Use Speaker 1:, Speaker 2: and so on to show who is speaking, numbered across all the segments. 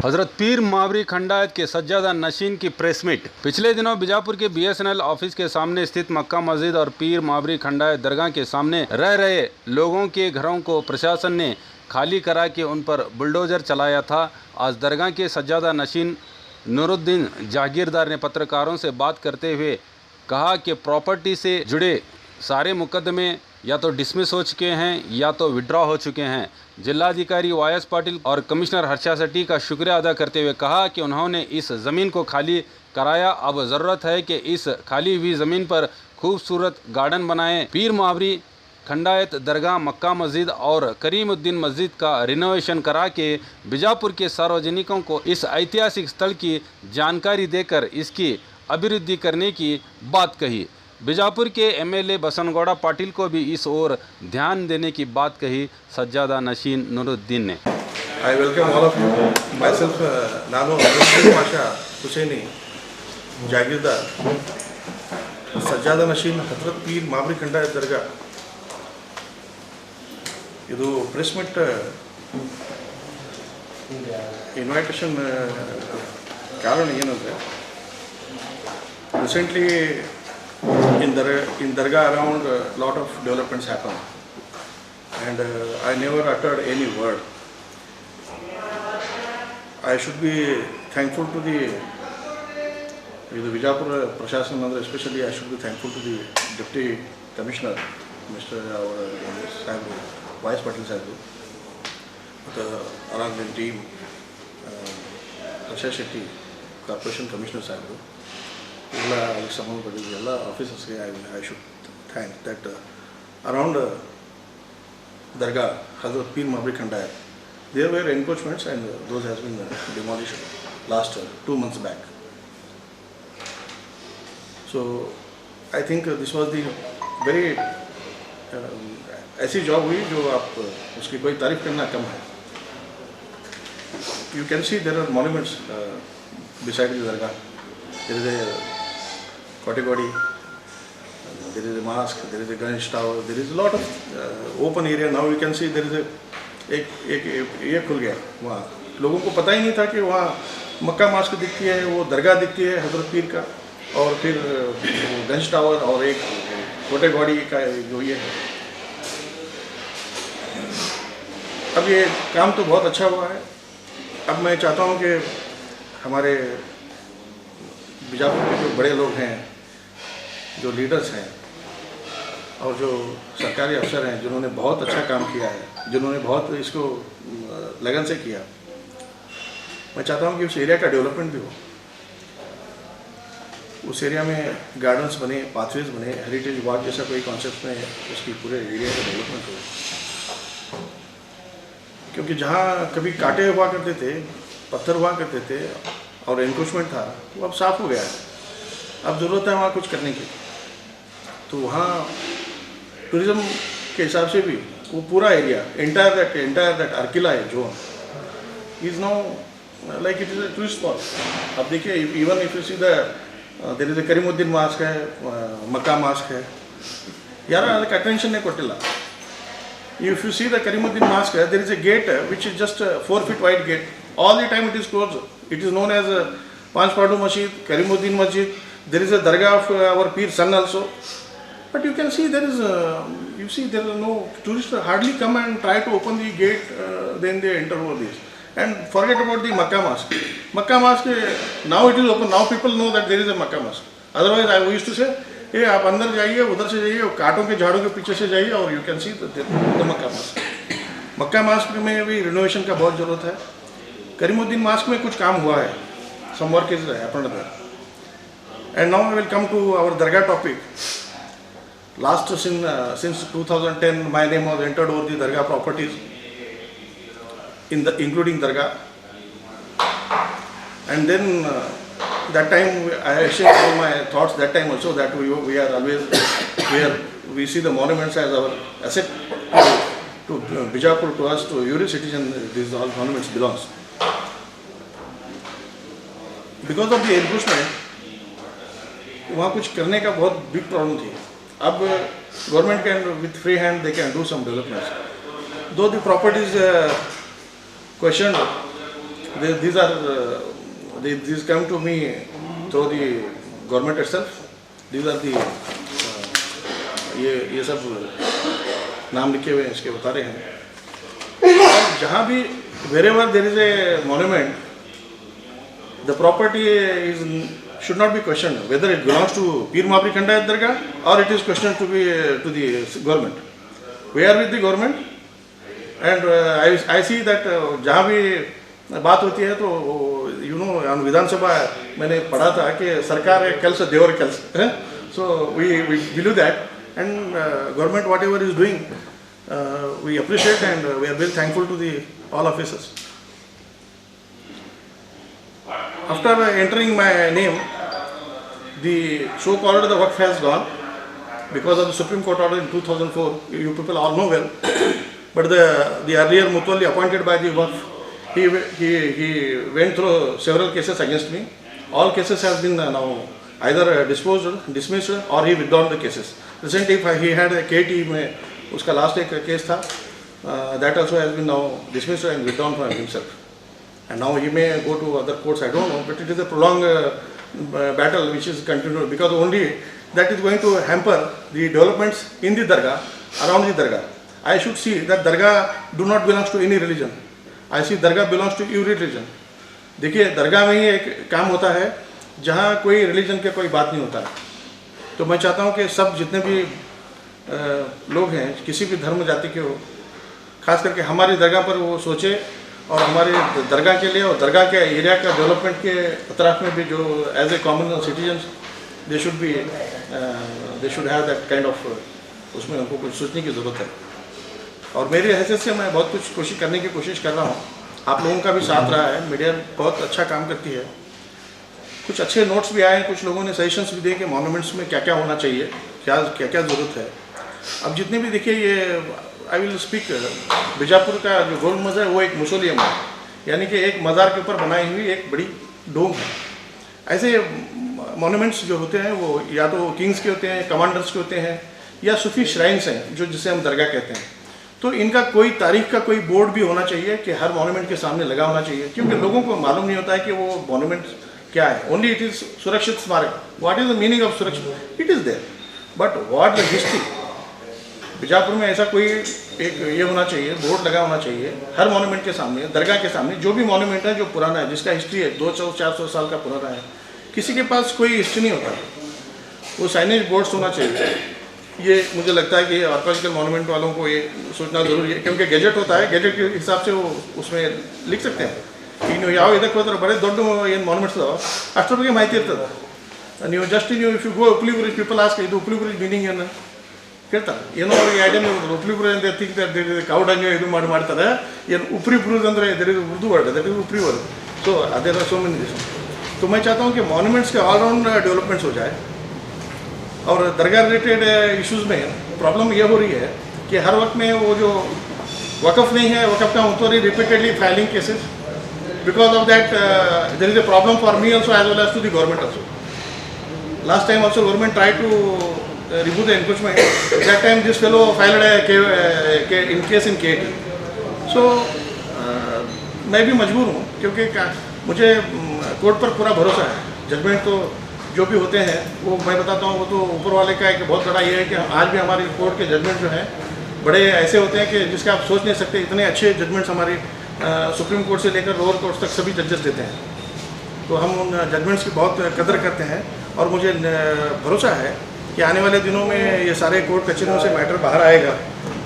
Speaker 1: हजरत पीर Maori Khandayat के सज्जादा नशीन की press meet. पिछले दिनों बीजापुर के BSNL ऑफिस के सामने स्थित मक्का मस्जिद और पीर मावरी खंडायत दरगाह के सामने रह रहे लोगों के घरों को प्रशासन ने खाली करा के उन पर बुलडोजर चलाया था। आज दरगाह के सज्जादा नशीन नूरुद्दीन जागीरदार ने पत्रकारों से बात करते हुए कहा कि प्रॉपर्टी से जुड़े सारे मुकदमे या तो डिसमिस हो चुके हैं या तो विड्रॉ हो चुके हैं। जिलाधिकारी YS पाटिल और कमिश्नर हर्षा सेठी का शुक्रिया अदा करते हुए कहा कि उन्होंने इस ज़मीन को खाली कराया। अब ज़रूरत है कि इस खाली हुई ज़मीन पर खूबसूरत गार्डन बनाएं। पीर मावरी खंडायत दरगाह, मक्का मस्जिद और करीमुद्दीन मस्जिद का रिनोवेशन करा के बीजापुर के सार्वजनिकों को इस ऐतिहासिक स्थल की जानकारी देकर इसकी अभिवृद्धि करने की बात कही। बीजापुर के MLA बसनगौड़ा पाटिल को भी इस ओर ध्यान देने की बात कही। सज्जादा नशीन नूरुद्दीन ने
Speaker 2: I welcome all of you. Myself, ನಾನು ಪಾಷಾ ಹುಸೇನಿ ಜಾಗೀರ್ದಾರ್ ಸಜ್ಜಾದ ನಶೀನ್ ಹಜರತ್ ಪೀರ್ ಮಾವರಿ ಖಂಡಾಯತ್ ದರ್ಗಾ ಇದು ಪ್ರೆಸ್ ಮೀಟ್ ಇನ್ವೈಟೇಷನ್ ಕಾರಣ ಏನಂದರೆ recently in Dargah around a lot of developments happened and I never uttered any word. I should be thankful to the Bijapur Prashasana, especially I should be thankful to the Deputy Commissioner, Mr. Sahibu, YS Patil Sahibu, the Arangin team, Harsha Shetty, Corporation Commissioner Sahibu. All officers, I should thank that around Dargah, Hazrat Pir Maवरी Khandayat, there were encroachments and those has been demolished last 2 months back. So I think this was the very ऐसी job हुई जो आप उसकी कोई तारीफ करना कम है. You can see there are monuments beside the Dargah. There is a Kotigodi, there is a mosque, there is a Ganesh tower, there is a lot of open area. Now you can see there is एक खुल गया वहाँ. लोगों को पता ही नहीं था कि वहाँ मक्का मस्जिद दिखती है, वो दरगाह दिखती है हजरत पीर का, और फिर गंज टावर और एक कोटेगौड़ी का जो ये है. अब ये काम तो बहुत अच्छा हुआ है. अब मैं चाहता हूँ कि हमारे बीजापुर के जो बड़े लोग हैं, जो लीडर्स हैं और जो सरकारी अफसर हैं, जिन्होंने बहुत अच्छा काम किया है, जिन्होंने बहुत इसको लगन से किया, मैं चाहता हूँ कि उस एरिया का डेवलपमेंट भी हो. उस एरिया में गार्डन्स बने, पाथवेज बने, हेरिटेज वॉक जैसा कोई कॉन्सेप्ट में उसकी पूरे एरिया का डेवलपमेंट हो. क्योंकि जहाँ कभी कांटे हुआ करते थे, पत्थर हुआ करते थे और एनक्रोचमेंट था, वो अब साफ़ हो गया है. अब ज़रूरत है वहाँ कुछ करने की. तो वहाँ टूरिज़्म के हिसाब से भी वो पूरा एरिया एंटायर दैट अर्किला है जो is now like it is a tourist spot. अब देखिए, even if you see there is a Karimuddin mosque है, मक्का मास्क है, यार ಅದಕ್ಕೆ ಅಟೆನ್ಷನ್ ಕೊಟ್ಟಿಲ್ಲ. If you see the Karimuddin Mosque, there is a gate which is just 4 feet wide gate. All the time it is closed. It is known as Panchpadu Masjid, Karimuddin Masjid. There is a Dargah of our Pir son also. But you can see there is, there are no tourists hardly come and try to open the gate, then they enter over this. And forget about the Makkah Mosque. Makkah Mosque, now it is open. Now people know that there is a Makkah Mosque. Otherwise, I used to say, ये आप अंदर जाइए, उधर से जाइए, कांटों के झाड़ों के पीछे से जाइए और you can see the Mecca mask. Mecca mask में भी रिनोवेशन का बहुत ज़रूरत है. करीमुद्दीन मास्क में कुछ काम हुआ है, some work is happened there. And now I will come to our dargah topic. Last since 2010 my name was entered over the Dargah properties including Dargah, and then that time I shared all my thoughts that time also, that we are always where we see the monuments as our asset to Bijapur, to us, to every citizen. These all monuments belongs. Because of the encroachment, वहाँ कुछ करने का बहुत big problem थी. अब government can with free hand they can do some developments. Though the property is questioned, these are these come to me through the government itself. These are the ये सब नाम लिखे हुए हैं, इसके बता रहे हैं। और जहाँ भी wherever there is a monument, the property should not be questioned whether it belongs to Pir Mabri Khandayat Dargah or it is questioned to the government. We are with the government, and I see that जहाँ भी बात होती है तो विधानसभा मैंने पढ़ा था कि सरकार है कल से देवर कल से, so we believe that, and government whatever is doing we appreciate, and we are very thankful to the all officers. After entering my name, the so-called the Waqf has gone because of the Supreme Court order in 2004. You people all know well. But the earlier Mutwalli appointed by the Waqf, he went through several cases against me. All cases have been now either dismissed, or he withdrawn the cases. Recently, he had a KT में उसका last एक case था, that also has been now dismissed and withdrawn from himself. And now he may go to other courts, I don't know, but it is a prolonged battle which is continued, because only that is going to hamper the developments in the Dargah, around the Dargah. I should see that Dargah do not belongs to any religion. I see Dargah belongs to every religion. देखिए दरगाह में ही एक काम होता है जहाँ कोई religion के कोई बात नहीं होता है। तो मैं चाहता हूँ कि सब जितने भी लोग हैं किसी भी धर्म जाति के हो, खास करके हमारी दरगाह पर वो सोचे, और हमारे दरगाह के लिए और दरगाह के एरिया का डेवलपमेंट के अतराफ में भी जो as a common citizens they should have that kind of, उसमें हमको कुछ सोचने की ज़रूरत है। और मेरी हैसियत से मैं बहुत कुछ कोशिश करने की कोशिश कर रहा हूँ। आप लोगों का भी साथ रहा है, मीडिया बहुत अच्छा काम करती है। कुछ अच्छे नोट्स भी आए हैं, कुछ लोगों ने सजेशंस भी दिए कि मॉन्यूमेंट्स में क्या क्या होना चाहिए, क्या क्या ज़रूरत है। अब जितने भी देखिए ये आई विल स्पीक, बीजापुर का जो गोल मज़ार है वो एक मुसोलियम है, यानी कि एक मज़ार के ऊपर बनाई हुई एक बड़ी डोम है। ऐसे मॉन्यूमेंट्स जो होते हैं वो या तो किंग्स के होते हैं, कमांडर्स के होते हैं, या सूफी श्राइन्स हैं जो जिसे हम दरगाह कहते हैं। तो इनका कोई तारीख का कोई बोर्ड भी होना चाहिए कि हर मॉन्यूमेंट के सामने लगा होना चाहिए, क्योंकि लोगों को मालूम नहीं होता है कि वो मॉन्यूमेंट क्या है। ओनली इट इज़ सुरक्षित स्मारक। What is the meaning of सुरक्षित? It is there, but what the history. Bijapur में ऐसा कोई एक ये होना चाहिए, बोर्ड लगा होना चाहिए हर मॉन्यूमेंट के सामने, दरगाह के सामने। जो भी मॉन्यूमेंट है जो पुराना है, जिसका हिस्ट्री है 200-400 साल का पुराना है, किसी के पास कोई हिस्ट्री नहीं होता, वो साइनेज बोर्ड्स होना चाहिए। ये मुझे लगता है कि आर्कोलॉजिकल मॉन्यूमेंट वालों को ये सोचना ज़रूरी है, क्योंकि गैजेट होता है, गैजेट के हिसाब से वो उसमें लिख सकते हैं कि ನೀವು ಯಾವ ಇದಕ್ಕೆ ಹೋದ್ರೆ ಬರೀ ದೊಡ್ಡ ಏನು ಮಾನ್ಯುಮೆಂಟ್ಸ್ ಅದಾವ ಅಷ್ಟರ ಬಗ್ಗೆ ಮಾಹಿತಿ ಇರ್ತದೆ। ನೀವು ಜಸ್ಟ್ ನೀವು if you go Uppli bridge, people ask ಇದು ಉಪ್ಲಿ ಬ್ರಿಡ್ಜ್ ಮೀನಿಂಗ್ ಏನು ಕೇಳ್ತಾರೆ, ಏನೋ ಅವ್ರಿಗೆ ಐಡಿಯಾ ನೀವು ಉಪ್ಲಿ ಬ್ರಿಡ್ಜ್ ಅಂತ ಥಿಂಕ್ ದಟ್ ಕೌಡಂಗೆ ಇದು ಮಾಡ್ತಾರೆ। ಏನು ಉಪ್ರಿ ಬ್ರಿಡ್ಜ್ ಅಂದರೆ that is Urdu word, that is उपरी word. So there are so many this. तो मैं चाहता हूँ कि मॉन्यूमेंट्स के ऑलराउंड डेवलपमेंट्स हो जाए। और दरगाह रिलेटेड इश्यूज़ में प्रॉब्लम ये हो रही है कि हर वक्त में वो जो वक़फ़ नहीं है, वक़फ़ का मुतवरी repeatedly filing cases, because of that there is a problem for me also as well as to the government also. Last time also government try to remove the encroachment, that time this fellow filed in case in KT। So मैं भी मजबूर हूँ, क्योंकि मुझे court पर पूरा भरोसा है। जजमेंट तो जो भी होते हैं वो मैं बताता हूँ, वो तो ऊपर वाले का एक बहुत बड़ा ये है कि आज भी हमारी कोर्ट के जजमेंट जो हैं बड़े ऐसे होते हैं कि जिसके आप सोच नहीं सकते। इतने अच्छे जजमेंट्स हमारी सुप्रीम कोर्ट से लेकर लोअर कोर्ट तक सभी जजेस देते हैं। तो हम उन जजमेंट्स की बहुत कदर करते हैं, और मुझे भरोसा है कि आने वाले दिनों में ये सारे कोर्ट कचहरियों से मैटर बाहर आएगा।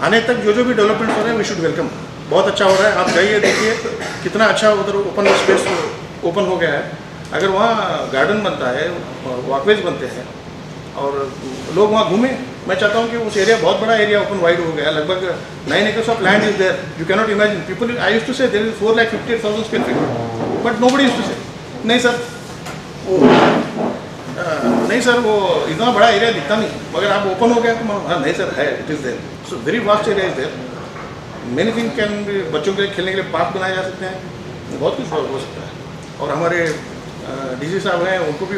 Speaker 2: आने तक जो भी डेवलपमेंट हो रहे हैं वी शुड वेलकम। बहुत अच्छा हो रहा है, आप जाइए देखिए कितना अच्छा उधर ओपन स्पेस ओपन हो गया है। अगर वहाँ गार्डन बनता है, वॉकवेज बनते हैं और लोग वहाँ घूमें, मैं चाहता हूँ कि उस एरिया बहुत बड़ा एरिया ओपन वाइड हो गया। लगभग 9 acres of land is there. You can not imagine. People I used to say there is 4,58,000 square feet, but nobody used to say नहीं सर नहीं सर वो इतना बड़ा एरिया दिखता नहीं, मगर आप ओपन हो गया तो हाँ नहीं सर है, it is there. So very vast area is there. Many thing can be, बच्चों के लिए खेलने के लिए पार्क बनाए जा सकते हैं, बहुत कुछ हो सकता है। और हमारे डीसी साहब हैं, उनको भी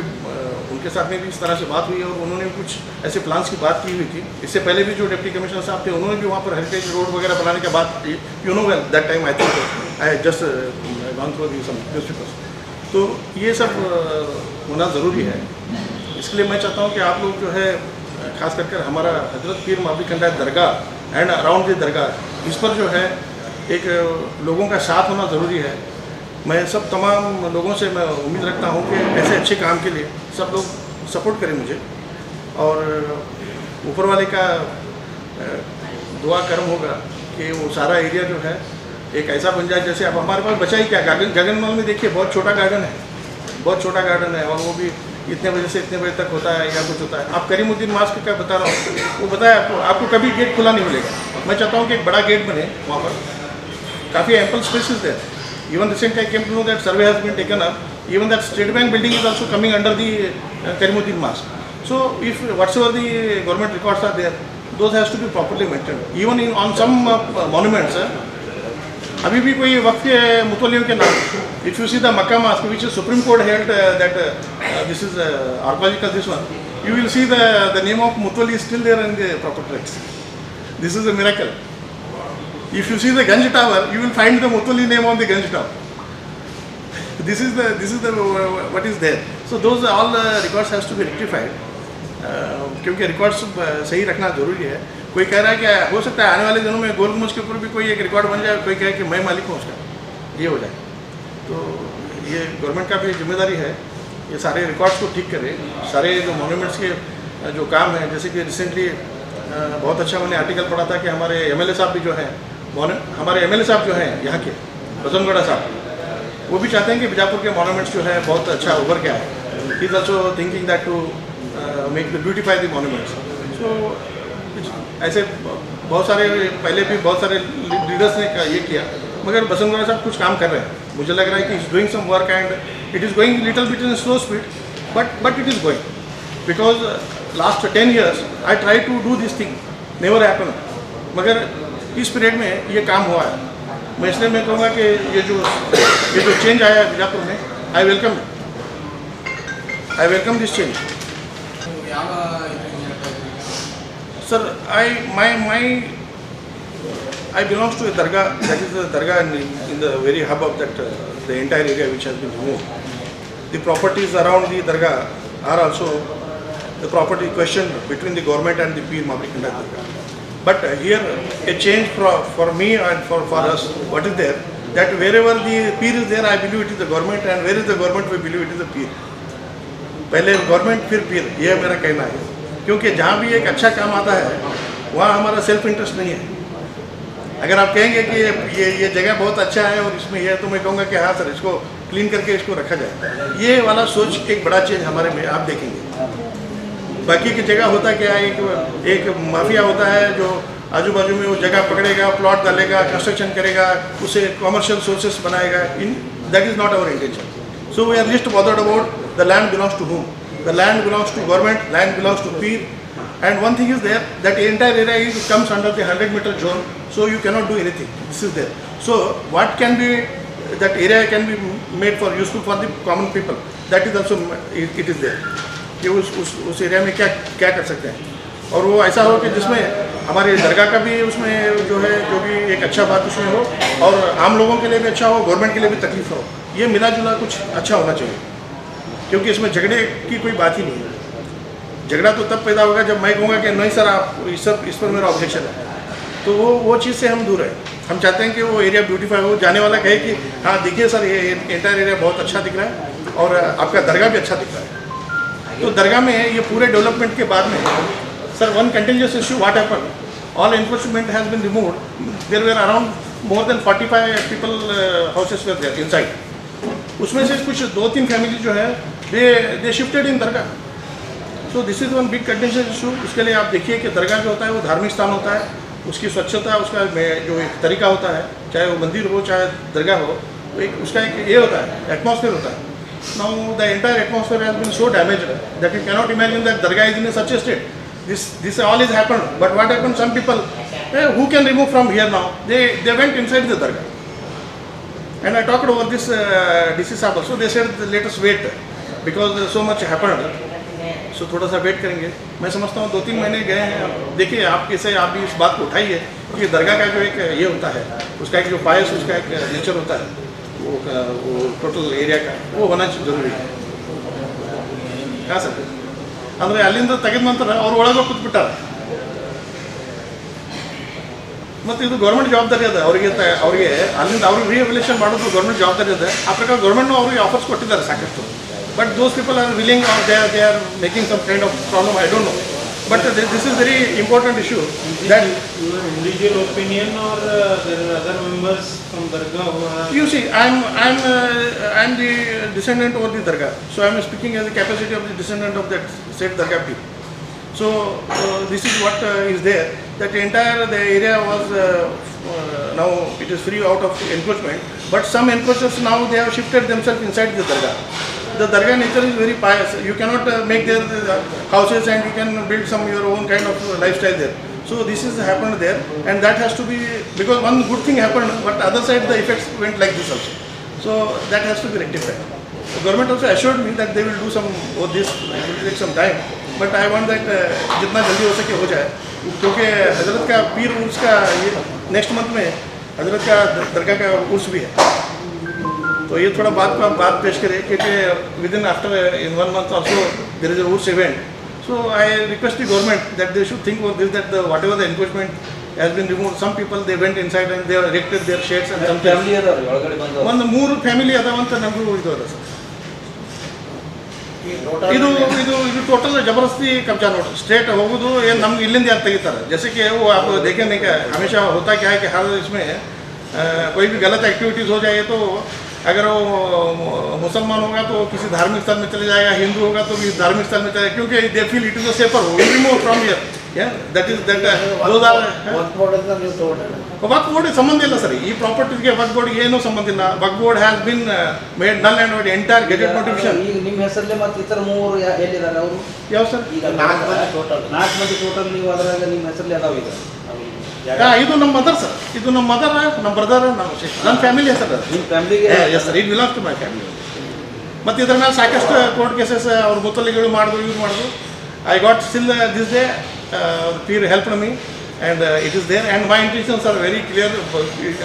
Speaker 2: उनके साथ में भी इस तरह से बात हुई है, और उन्होंने भी कुछ ऐसे प्लान्स की बात की हुई थी। इससे पहले भी जो डिप्टी कमिश्नर साहब थे उन्होंने भी वहाँ पर हेरिटेज रोड वगैरह बनाने की बात की। You know well that time I think I just gone through the some newspapers. तो ये सब होना ज़रूरी है। इसके लिए मैं चाहता हूँ कि आप लोग जो है खास करके हमारा हजरत पीर मावली खंडायत दरगाह एंड अराउंड द दरगाह, इस पर जो है एक लोगों का साथ होना ज़रूरी है। मैं सब तमाम लोगों से मैं उम्मीद रखता हूँ कि ऐसे अच्छे काम के लिए सब लोग सपोर्ट करें मुझे, और ऊपर वाले का दुआ कर्म होगा कि वो सारा एरिया जो है एक ऐसा बन जाए जैसे अब हमारे पास बचा ही क्या, गगनमहल में देखिए बहुत छोटा गार्डन है, बहुत छोटा गार्डन है, और वो भी इतने बजे से इतने बजे तक होता है या कुछ होता है। आप करीमुद्दीन मास्क का बता रहा हूँ, वो बताया आपको कभी गेट खुला नहीं मिलेगा। मैं चाहता हूँ कि एक बड़ा गेट बने वहाँ पर, काफ़ी ample spaces there. Even recently I came to know that survey has been taken up, even that state bank building is also coming under the Karimuddin mosque. So if whatsoever the government records are there, those has to be properly maintained. Even on some monuments, अभी भी कोई वक्त के मुतवल्लियों के नाम, if you see the Makkah Mosque, which is Supreme Court held that this is archaeological, this one, you will see the name of Mutwalli is still there in the proper place. This is a miracle. If you see the Ganj Tower, you will find the Mutwalli name on the Ganj Tower. This is the what is there. So those all records has to be rectified. क्योंकि records सही रखना ज़रूरी है। कोई कह रहा है कि हो सकता है आने वाले दिनों में गोल गुम्बद के ऊपर भी कोई एक रिकॉर्ड बन जाए, कोई कहे कि मैं मालिक हूँ उसका, ये हो जाए। तो ये गवर्नमेंट का भी जिम्मेदारी है, ये सारे रिकॉर्ड्स को ठीक करे, सारे जो मॉन्यूमेंट्स के जो काम है। जैसे कि रिसेंटली बहुत अच्छा मैंने आर्टिकल पढ़ा था कि हमारे MLA साहब भी जो हैं, हमारे MLA साहब जो हैं यहाँ के बजरंगगढ़ साहब, वो भी चाहते हैं कि बीजापुर के मॉन्यूमेंट्स जो है बहुत अच्छा उभर के आए। He is also thinking that to make the beautify the monuments. So ऐसे बहुत सारे पहले भी बहुत सारे लीडर्स ने ये किया, मगर बजरंगगढ़ साहब कुछ काम कर रहे हैं। मुझे लग रहा है कि is doing some work and it is going little bit in slow speed, but it is going, because last 10 years I try to do this thing, never happen, मगर इस पीरियड में ये काम हुआ है। मैं इसलिए मैं कहूँगा कि ये जो चेंज आया है बीजापुर में, I welcome this change. Sir I belongs to a dargah, that is the dargah in the very hub of that the entire area which has been removed. The properties around the dargah are also the property question between the government and the Pir Mavli Khandayat Dargah. But here a change for me and for us, what is there, that wherever the Pir is there, I believe it is the government, and where is the government, we believe it is the Pir. पहले government फिर पीर, ये मेरा कहना है। क्योंकि जहाँ भी एक अच्छा काम आता है वहाँ हमारा सेल्फ इंटरेस्ट नहीं है। अगर आप कहेंगे कि ये जगह बहुत अच्छा है और इसमें ये है, तो मैं कहूँगा कि हाँ सर, इसको क्लीन करके इसको रखा जाए। ये वाला सोच एक बड़ा चेंज हमारे में आप देखेंगे। बाकी की जगह होता क्या है, एक माफिया होता है जो आजू बाजू में वो जगह पकड़ेगा, प्लॉट डालेगा, कंस्ट्रक्शन करेगा, उसे कॉमर्शियल सोर्सेस बनाएगा। That is not our intention. So we are least bothered about the land belongs to whom. The land belongs to government, land belongs to Pir. And one thing is there, that entire area comes under the 100-meter zone, so you cannot do anything. This is there. So what can be, that area can be made for useful for the common people. That is also, it is there. कि उस area में क्या कर सकते हैं, और वो ऐसा हो कि जिसमें हमारे दरगाह का भी उसमें जो है जो भी एक अच्छा बात उसमें हो, और आम लोगों के लिए भी अच्छा हो, गवर्नमेंट के लिए भी तकलीफ हो। ये मिला जुला कुछ अच्छा होना चाहिए, क्योंकि इसमें झगड़े की कोई बात ही नहीं है। झगड़ा तो तब पैदा होगा जब मैं कहूँगा कि नहीं सर आप इस पर मेरा ऑब्जेक्शन है, तो वो चीज़ से हम दूर है। हम चाहते हैं कि वो एरिया ब्यूटीफाई हो, जाने वाला कहे कि हाँ देखिए सर ये एंटायर एरिया बहुत अच्छा दिख रहा है और आपका दरगाह भी अच्छा दिख रहा है। तो दरगाह में ये पूरे डेवलपमेंट के बाद में sir one continuous issue what happen, all enforcement has been removed, there were around more than 45 people houses were there inside. उसमें से कुछ 2-3 फैमिली जो है दे शिफ्टेड इन दरगाह। So this is one big continuous issue. उसके लिए आप देखिए कि दरगाह जो होता है वो धार्मिक स्थान होता है, उसकी स्वच्छता, उसका जो एक तरीका होता है, चाहे वो मंदिर हो चाहे दरगाह हो, तो एक उसका एक ये होता है, एटमॉस्फेयर होता है। Now the entire atmosphere has been so damaged that you cannot imagine that Dargah is in such a state. This all has happened. But what happened? Some people who can remove from here now. They went inside the Dargah. And I talked over this DC साहब also. They said let us wait because so much happened. So थोड़ा सा wait करेंगे। मैं समझता हूँ 2-3 महीने गए हैं। देखिए आप कैसे आप भी इस बात को उठाइए कि दरगाह का जो एक ये होता है, उसका एक जो पायस उसका एक नेचर होता है, वो टोटल एरिया का वो होना जरूरी है ಹಾಂ ಸರ್ ಅಂದರೆ ಅಲ್ಲಿಂದ ತೆಗೆದ ನಂತರ ಅವ್ರು ಒಳಗೆ ಕೂತ್ಬಿಟ್ಟಾರೆ ಮತ್ತು ಇದು ಗೌರ್ಮೆಂಟ್ ಜವಾಬ್ದಾರಿ ಅದ ಅವರಿಗೆ ಅಲ್ಲಿಂದ ಅವ್ರಿಗೆ ರಿಹಬಿಲಿಟೇಷನ್ ಮಾಡೋದು ಗೌರ್ಮೆಂಟ್ ಜವಾಬ್ದಾರಿ ಇದೆ ಆ ಪ್ರಕಾರ ಗೌರ್ಮೆಂಟ್ನು ಅವ್ರಿಗೆ ಆಫರ್ಸ್ ಕೊಟ್ಟಿದ್ದಾರೆ ಸಾಕಷ್ಟು but those people are willing are they are making some kind of problem I don't know but this is very important issue that
Speaker 3: your individual opinion or there are other members from Dargah who are...
Speaker 2: You see, I'm the descendant of the Dargah, so I'm speaking as a capacity of the descendant of that said Dargah people. So this is what is there. That the area was now it is free out of encroachment, but some encroachers now they have shifted themselves inside the Dargah. The Dargah nature is very pious. You cannot make their houses and you can build some your own kind of lifestyle there. So this has happened there, and that has to be, because one good thing happened, but other side the effects went like this also. So that has to be rectified. The government also assured me that they will do some of this. It will take some time, but I want that जितना जल्दी हो सके हो जाए, क्योंकि हजरत का पीर उर्स का ये नेक्स्ट मंथ में हजरत का दरगाह का उर्स भी है. तो ये थोड़ा बात पेश करें क्योंकि with in after in 1 month also there is a Urs event. So I request the government that they should think about this, that whatever the encroachment has been removed, some people they went inside and they have erected their sheds and some
Speaker 4: family ಅದಾವ್ರಿ ಒಳಗಡೆ ಬಂದವರು
Speaker 2: ಒಂದು 3 family ಅದಾವಂತ ನಮಗೂ ಇದು ಅದ sir. ಇದು total जबरदस्ती कब्जा नोट स्ट्रेट ಹೋಗೋದು ಏನು ನಮ್ಗೆ ಇಲ್ಲಿಂದ ಯಾರು ತೆಗಿತಾರೆ जैसे कि वो आप देखें नहीं क्या हमेशा होता क्या है कि हर इसमें कोई भी गलत एक्टिविटीज़ हो जाए तो अगर वो मुसलमान होगा तो किसी धार्मिक स्थल में चले जाएगा, हिंदू होगा तो भी धार्मिक स्थल में चले, क्योंकि they feel it is a safer हो remove from here. That is that those are वक्फ ಬೋರ್ಡ್ ಸಂಬಂಧ ಇಲ್ಲ ಸರ್. ಈ ಪ್ರಾಪರ್ಟಿಗೆ ವಕ್ಫ್ ಬೋರ್ಡ್ ಏನೂ ಸಂಬಂಧ ಇಲ್ಲ. ವಕ್ಫ್ board has been made null and entire gazette notification.
Speaker 4: ಈಗ ನಿಮ್ಮ ಹೆಸರಲ್ಲೇ ಮತ್ತು ಇತರ 3 ಎಲ್ಲಿದ್ದಾರೆ ಅವರು?
Speaker 2: ಯಾವ ಸರ್?
Speaker 4: ಈಗ 4 ಮಂದಿ ಟೋಟಲ್ ನೀವು ಅದರಾಗ ನಿಮ್ಮ ಹೆಸರಲ್ಲೇ ಅದಾವ ಈಗ.
Speaker 2: ಇದು ನಮ್ಮ ಮದರ್ ಸರ್, ಇದು ನಮ್ಮ ಮದರ್, ನಮ್ಮ ಬ್ರದರ್, ನನ್ನ ಫ್ಯಾಮಿಲಿ ಸರ್.
Speaker 4: ನಿಮ್ಮ ಫ್ಯಾಮಿಲಿಗೆ?
Speaker 2: Yes sir, it belongs to my family. ಮತ್ತು ಇದರ ಮೇಲೆ ಸಾಕಷ್ಟು ಕೋರ್ಟ್ ಕೇಸಸ್ ಅವ್ರ ಮುತ್ತಲಿಗಳು ಮಾಡಿದ್ರು, ಯೂಸ್ ಮಾಡಿದ್ರು. I got still this day पीर help me and it is there and my intentions are very clear.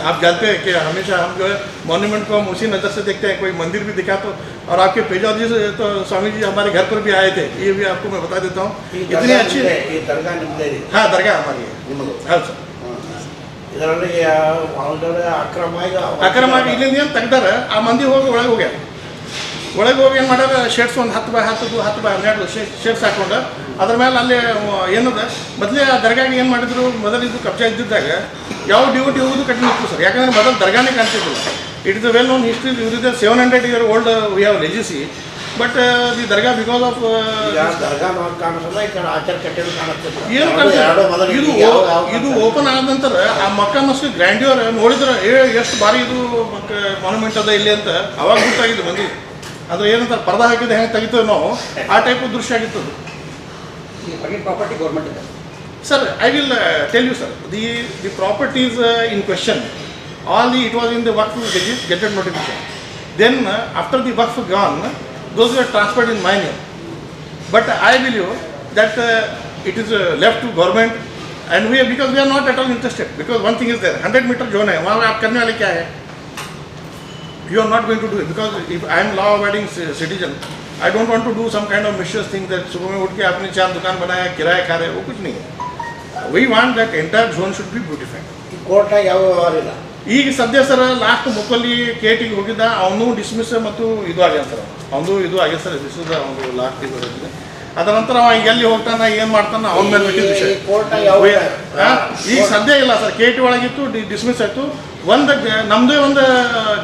Speaker 2: आप जानते हैं कि हमेशा हम जो है मॉन्यूमेंट को हम उसी नज़र से देखते हैं. कोई मंदिर भी दिखा तो, और आपके पेजॉलॉजी से तो स्वामी जी हमारे घर पर भी आए थे, ये भी आपको मैं बता देता हूँ. इतनी अच्छी हाँ दरगाह हमारी है. हाँ सर,
Speaker 5: ಇದರಲ್ಲಿ
Speaker 2: ಅಕ್ರಮವಾಗಿ ಇಲ್ಲಿಂದ ಏನು ತೆಗ್ದಾರೆ ಆ ಮಂದಿ ಹೋಗಿ ಒಳಗೆ ಹೋಗಿ ಏನು ಮಾಡ್ಯಾರ, ಶೇಡ್ಸ್ ಒಂದು 10 by 10 by 12 ಶೇಡ್ಸ್ ಹಾಕೊಂಡು ಅದ್ರ ಮೇಲೆ ಅಲ್ಲಿ ಏನದ ಮೊದಲೇ ಆ ದರ್ಗಾಗೆ ಏನು ಮಾಡಿದ್ರು, ಮೊದಲು ಇದು ಕಬ್ಜಾ ಇದ್ದಿದ್ದಾಗ ಯಾವ ಡ್ಯೂಟಿ ಹೋಗೋದು ಕಠಿಣ ಇತ್ತು ಸರ್. ಯಾಕಂದರೆ ಮೊದಲು ದರ್ಗಾನೇ ಕಾಣಿಸಿದ್ರು. It is a well known history. ಇವ್ರಿದೆ 700 year old we have legacy, but the dargah because of ಏನು ಕಾಣಿಸ್ತದೆ ಇದು ಓಪನ್ ಆದ ನಂತರ ಆ ಮಕ್ಕಾ ಮಸ್ಜಿದ್ ಗ್ರ್ಯಾಂಡ್ಯೂರ್ ನೋಡಿದ್ರೆ ಎಷ್ಟು ಬಾರಿ ಇದು ಮಾನ್ಯುಮೆಂಟ್ ಅದ ಇಲ್ಲಿ ಅಂತ ಅವಾಗ ಗೊತ್ತಾಗಿದ್ದು ಮಂದಿ. ಅಂದರೆ ಏನಂತಾರೆ ಪರ್ದಾ ಹಾಕಿದ್ದು ಹೆಂಗೆ ತೆಗಿತೇವೆ ನಾವು ಆ ಟೈಪ್ ದೃಶ್ಯ ಆಗಿತ್ತು.
Speaker 4: ಪ್ರಾಪರ್ಟಿ ಗೌರ್ಮೆಂಟ್ ಇದೆ
Speaker 2: sir. I will tell you sir, the properties in question all it was in the waqf gazetted notification. Then after the waqf gone, those were transferred in my name. But I believe that it is left to government, and because we are not at all interested, because one thing is there, 100 meter zone है, वहाँ आप करने वाले क्या है? You are not going to do it, because if I am law abiding citizen, I don't want to do some kind of mischievous thing that सुबह में उठ के आपने 4 दुकान बनाया, किराया खा रहे, वो कुछ नहीं है. We want that entire zone should be beautified.
Speaker 5: ಕೋರ್ಟ್ನಾಗ ಯಾವ ವ್ಯವಹಾರ ಇಲ್ಲ.
Speaker 2: ಈಗ ಸದ್ಯ ಸರ್ ಲಾಸ್ಟ್ ಮುಕ್ಕಲ್ಲಿ ಕೇಟಿಗೆ ಹೋಗಿದ್ದ, ಅವನು ಡಿಸ್ಮಿಸ್ ಮತ್ತು ಇದು ಆಗ್ಯಾನ ಸರ್. ಅವನು ಇದು ಆಗ್ಯಾದ ಸರ್, ಡಿಸ್ಮಿಸ್ ಅವನು ಲಾಸ್ಟ್ ಇದು ಹೋಗಿದೆ. ಅದರ ನಂತರ ಅವ ಎಲ್ಲಿ ಹೋಗ್ತಾನ ಏನು ಮಾಡ್ತಾನ ಅವನ ಮೇಲೆ ಬಿಟ್ಟಿದ್ದ ವಿಷಯ. ಈಗ ಸದ್ಯ ಇಲ್ಲ ಸರ್, ಕೇಟಿ ಒಳಗಿತ್ತು, ಡಿಸ್ಮಿಸ್ ಆಯಿತು. ನಮ್ಮದೇ ಒಂದು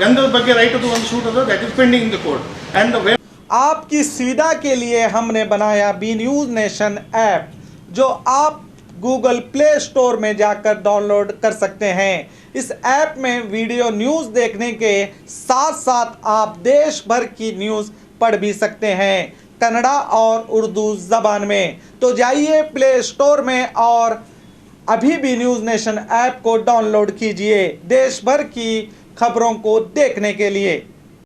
Speaker 2: ಗಂಧದ ಬಗ್ಗೆ ರೈಟ್ ಅದು ಒಂದು ಶೂಟ್ ಅದ, that is pending in the court. And
Speaker 6: आपकी सुविधा के लिए हमने बनाया बी न्यूज़ नेशन ऐप, जो आप गूगल प्ले स्टोर में जाकर डाउनलोड कर सकते हैं. इस ऐप में वीडियो न्यूज़ देखने के साथ साथ आप देश भर की न्यूज़ पढ़ भी सकते हैं, कन्नड़ा और उर्दू ज़बान में. तो जाइए प्ले स्टोर में और अभी भी न्यूज़ नेशन ऐप को डाउनलोड कीजिए देश भर की खबरों को देखने के लिए.